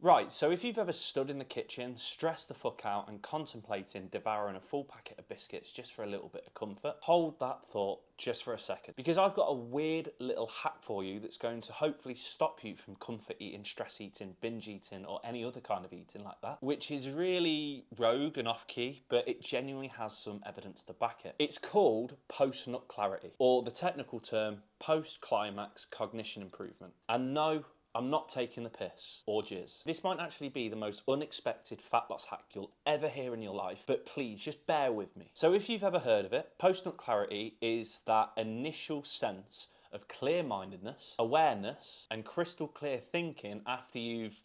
Right, so if you've ever stood in the kitchen, stressed the fuck out, and contemplating devouring a full packet of biscuits just for a little bit of comfort, hold that thought just for a second. Because I've got a weird little hack for you that's going to hopefully stop you from comfort eating, stress eating, binge eating, or any other kind of eating like that, which is really rogue and off key, but it genuinely has some evidence to back it. It's called post-nut clarity, or the technical term, post-climax cognition improvement. And no, I'm not taking the piss or jizz. This might actually be the most unexpected fat loss hack you'll ever hear in your life, but please just bear with me. So if you've ever heard of it, post-nut clarity is that initial sense of clear-mindedness, awareness, and crystal clear thinking after you've,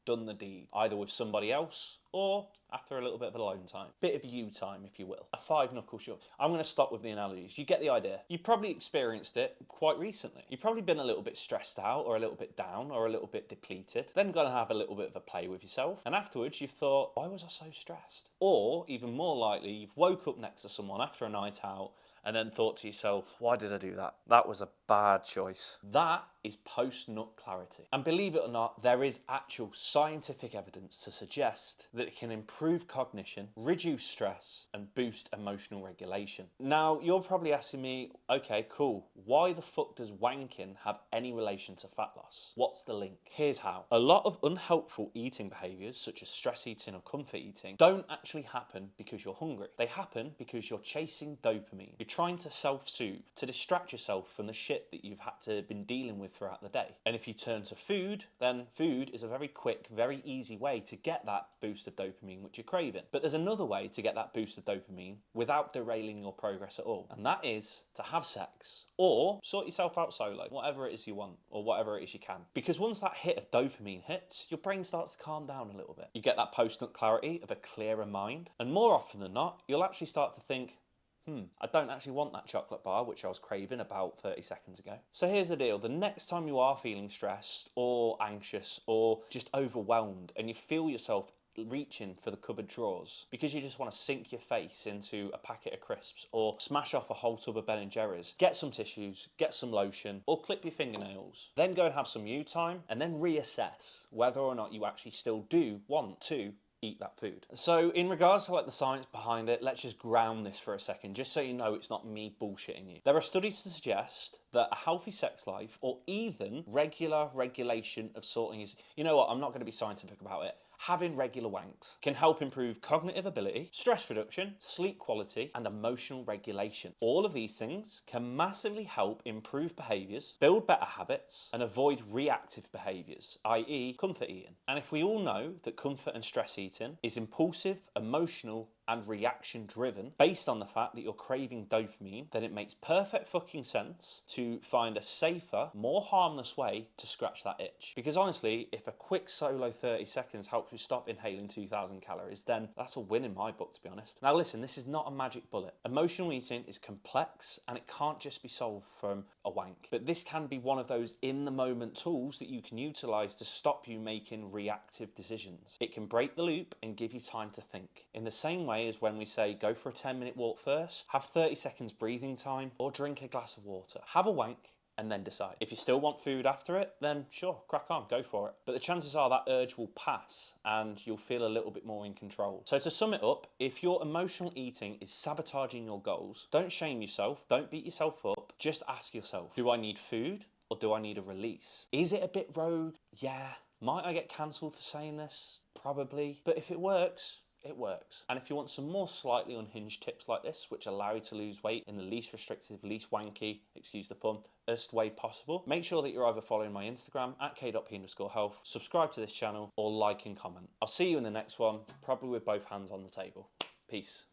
done the deed, either with somebody else or after a little bit of alone time. Bit of you time, if you will. A five-knuckle shot. I'm going to stop with the analogies. You get the idea. You've probably experienced it quite recently. You've probably been a little bit stressed out or a little bit down or a little bit depleted. Then going to have a little bit of a play with yourself. And afterwards you've thought, why was I so stressed? Or, even more likely, you've woke up next to someone after a night out and then thought to yourself, why did I do that? That was a bad choice. That is post-nut clarity. And believe it or not, there is actual scientific evidence to suggest that it can improve cognition, reduce stress, and boost emotional regulation. Now, you're probably asking me, okay, cool, why the fuck does wanking have any relation to fat loss? What's the link? Here's how. A lot of unhelpful eating behaviours, such as stress eating or comfort eating, don't actually happen because you're hungry. They happen because you're chasing dopamine. You're trying to self-soothe, to distract yourself from the shit that you've had to been dealing with throughout the day. And if you turn to food, then food is a very quick, very easy way to get that boost of dopamine which you're craving. But there's another way to get that boost of dopamine without derailing your progress at all. And that is to have sex or sort yourself out solo, whatever it is you want or whatever it is you can. Because once that hit of dopamine hits, your brain starts to calm down a little bit. You get that post-nut clarity of a clearer mind. And more often than not, you'll actually start to think, I don't actually want that chocolate bar, which I was craving about 30 seconds ago. So here's the deal. The next time you are feeling stressed or anxious or just overwhelmed and you feel yourself reaching for the cupboard drawers because you just want to sink your face into a packet of crisps or smash off a whole tub of Ben & Jerry's, get some tissues, get some lotion, or clip your fingernails. Then go and have some you time and then reassess whether or not you actually still do want to eat that food. So in regards to the science behind it, let's just ground this for a second, just so you know it's not me bullshitting you. There are studies to suggest that a healthy sex life or even regular regulation of sorting is, you know what, I'm not going to be scientific about it. Having regular wanks can help improve cognitive ability, stress reduction, sleep quality, and emotional regulation. All of these things can massively help improve behaviours, build better habits, and avoid reactive behaviours, i.e. comfort eating. And if we all know that comfort and stress eating is impulsive, emotional, and reaction driven based on the fact that you're craving dopamine, then it makes perfect fucking sense to find a safer, more harmless way to scratch that itch. Because honestly, if a quick solo 30 seconds helps you stop inhaling 2,000 calories, then that's a win in my book, to be honest. Now listen, this is not a magic bullet. Emotional eating is complex and it can't just be solved from a wank. But this can be one of those in the moment tools that you can utilize to stop you making reactive decisions. It can break the loop and give you time to think. In the same way as when we say go for a 10-minute walk first, have 30 seconds breathing time, or drink a glass of water. Have a wank and then decide. If you still want food after it, then sure, crack on, go for it. But the chances are that urge will pass and you'll feel a little bit more in control. So to sum it up, if your emotional eating is sabotaging your goals, don't shame yourself, don't beat yourself up, just ask yourself, do I need food or do I need a release? Is it a bit rogue? Yeah. Might I get cancelled for saying this? Probably. But if it works, it works. And if you want some more slightly unhinged tips like this, which allow you to lose weight in the least restrictive, least wanky, excuse the pun, way possible, make sure that you're either following my Instagram at k.p_health, subscribe to this channel, or like and comment. I'll see you in the next one, probably with both hands on the table. Peace.